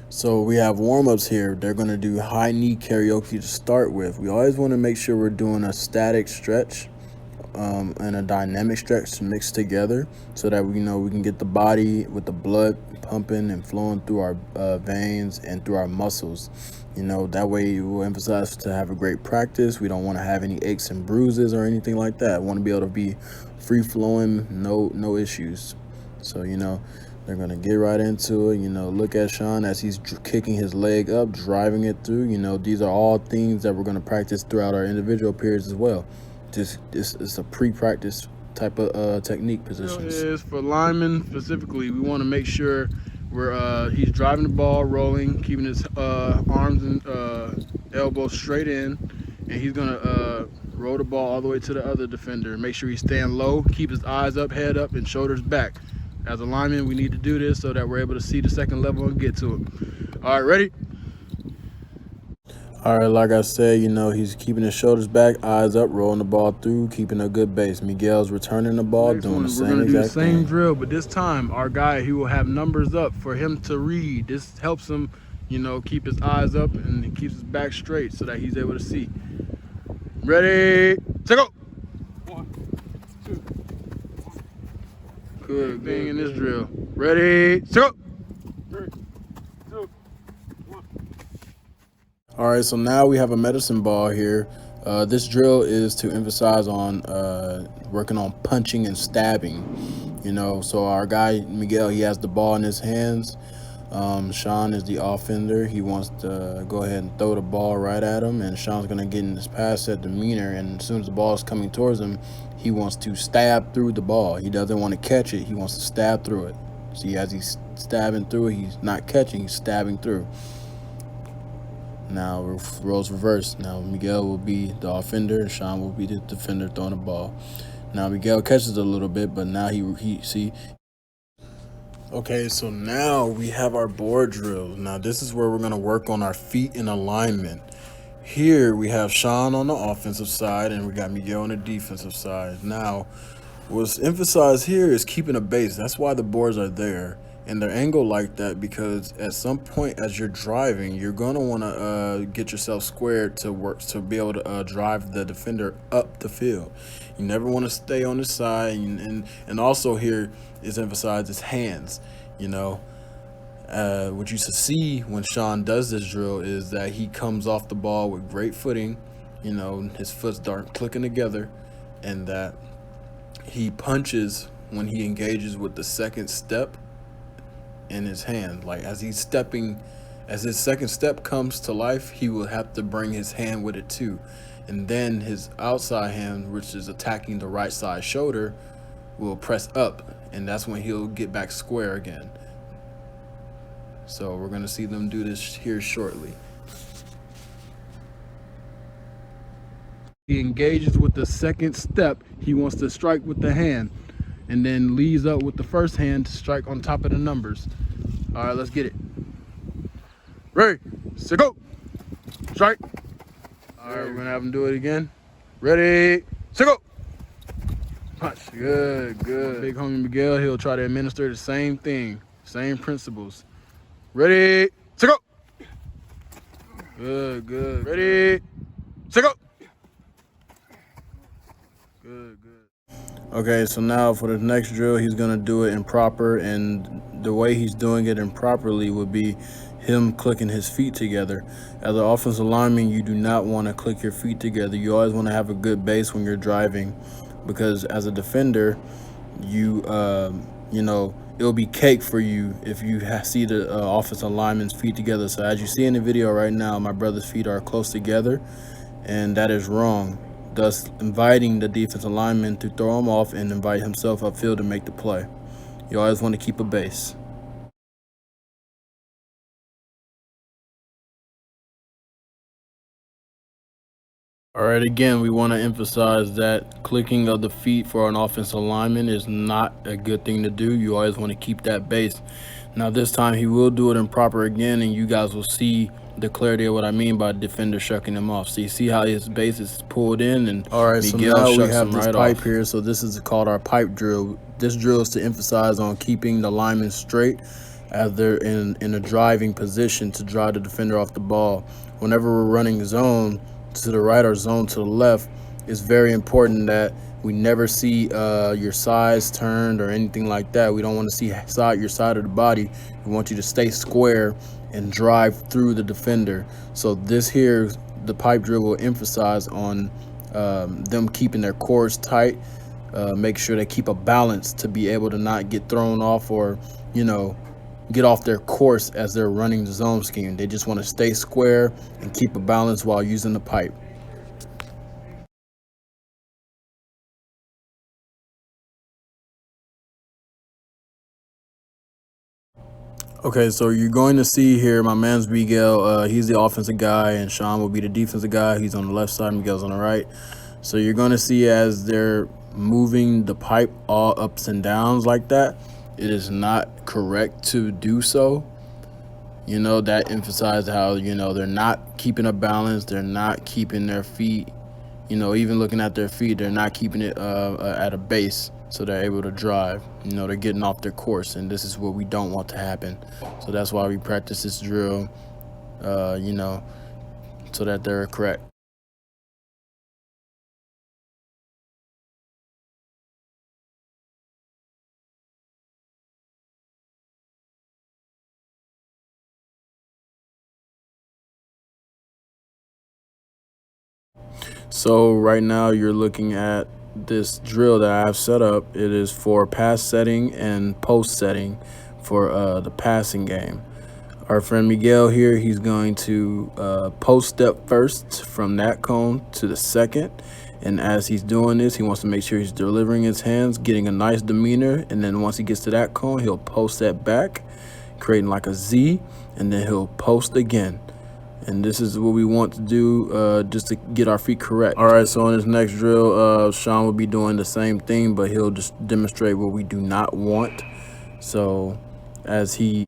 So we have warm-ups here. They're going to do high knee karaoke to start with. We always want to make sure we're doing a static stretch and a dynamic stretch mixed together so that we know we can get the body with the blood pumping and flowing through our veins and through our muscles. That way we'll emphasize to have a great practice. We don't want to have any aches and bruises or anything like that. We want to be able to be free flowing, no issues. So they're gonna get right into it. Look at Sean as he's kicking his leg up, driving it through. These are all things that we're gonna practice throughout our individual periods as well. This is a pre-practice type of technique positions. Is for linemen specifically, we want to make sure he's driving the ball, rolling, keeping his arms and elbows straight in, and he's gonna roll the ball all the way to the other defender. Make sure he's staying low, keep his eyes up, head up, and shoulders back. As a lineman, we need to do this so that we're able to see the second level and get to it. All right, ready? All right, like I said, he's keeping his shoulders back, eyes up, rolling the ball through, keeping a good base. Miguel's returning the ball, doing the same exact thing. We're going to do the same drill, but this time our guy, he will have numbers up for him to read. This helps him, keep his eyes up and he keeps his back straight so that he's able to see. Ready, set, go. 1, 2. Good thing in this drill. Ready, set, go. 3, 2, 1. All right, so now we have a medicine ball here. This drill is to emphasize on working on punching and stabbing. So our guy Miguel, he has the ball in his hands. Sean is the offender. He wants to go ahead and throw the ball right at him, and Sean's gonna get in his pass set demeanor, and as soon as the ball is coming towards him, he wants to stab through the ball. He doesn't want to catch it, he wants to stab through it. See, as he's stabbing through it, he's not catching, he's stabbing through. Now roles reversed. Now Miguel will be the offender and Sean will be the defender throwing the ball. Now Miguel catches it a little bit, but now he see. Okay, so now we have our board drills. Now this is where we're gonna work on our feet in alignment. Here we have Sean on the offensive side and we got Miguel on the defensive side. Now, what's emphasized here is keeping a base. That's why the boards are there. And they're angled like that because at some point as you're driving, you're gonna want to get yourself squared to work to be able to drive the defender up the field. You never want to stay on the side, and also here is emphasized his hands. What you see when Sean does this drill is that he comes off the ball with great footing. His foot start clicking together, and that he punches when he engages with the second step in his hand. Like as his second step comes to life, he will have to bring his hand with it too, and then his outside hand, which is attacking the right side shoulder, will press up, and that's when he'll get back square again. So we're gonna see them do this here shortly. He engages with the second step. He wants to strike with the hand, and then leads up with the first hand to strike on top of the numbers. All right, let's get it. Ready, set, go. Strike. All right, we're gonna have him do it again. Ready, set, go. Punch. Good. Big homie Miguel, he'll try to administer the same thing, same principles. Ready, set, go. Good. Ready, set, go. Good. Okay, so now for the next drill, he's gonna do it improper, and the way he's doing it improperly would be him clicking his feet together. As an offensive lineman, you do not want to click your feet together. You always want to have a good base when you're driving, because as a defender, it'll be cake for you if you see the offensive lineman's feet together. So as you see in the video right now, my brother's feet are close together, and that is wrong, thus inviting the defensive lineman to throw him off and invite himself upfield to make the play. You always want to keep a base. All right, again, we want to emphasize that clicking of the feet for an offensive lineman is not a good thing to do. You always want to keep that base. Now, this time he will do it improper again, and you guys will see the clarity of what I mean by defender shucking him off. So you see how his base is pulled in, and all right, so now we have this pipe here. So this is called our pipe drill. This drill is to emphasize on keeping the lineman straight as they're in a driving position to drive the defender off the ball. Whenever we're running zone to the right or zone to the left, it's very important that we never see your sides turned or anything like that. We don't want to see your side of the body. We want you to stay square and drive through the defender. So this here, the pipe drill will emphasize on them keeping their cores tight, make sure they keep a balance to be able to not get thrown off or, get off their course as they're running the zone scheme. They just want to stay square and keep a balance while using the pipe. Okay, so you're going to see here my man's Miguel. He's the offensive guy, and Sean will be the defensive guy. He's on the left side, Miguel's on the right. So you're going to see as they're moving the pipe all ups and downs like that, it is not correct to do so. That emphasized how, they're not keeping a balance. They're not keeping their feet, even looking at their feet, they're not keeping it at a base so they're able to drive. They're getting off their course, and this is what we don't want to happen. So that's why we practice this drill, so that they're correct. So right now you're looking at this drill that I have set up. It is for pass setting and post setting for the passing game. Our friend Miguel here, he's going to post step first from that cone to the second. And as he's doing this, he wants to make sure he's delivering his hands, getting a nice demeanor. And then once he gets to that cone, he'll post that back, creating like a Z, and then he'll post again. And this is what we want to do just to get our feet correct. All right, so in this next drill, Sean will be doing the same thing, but he'll just demonstrate what we do not want. So as he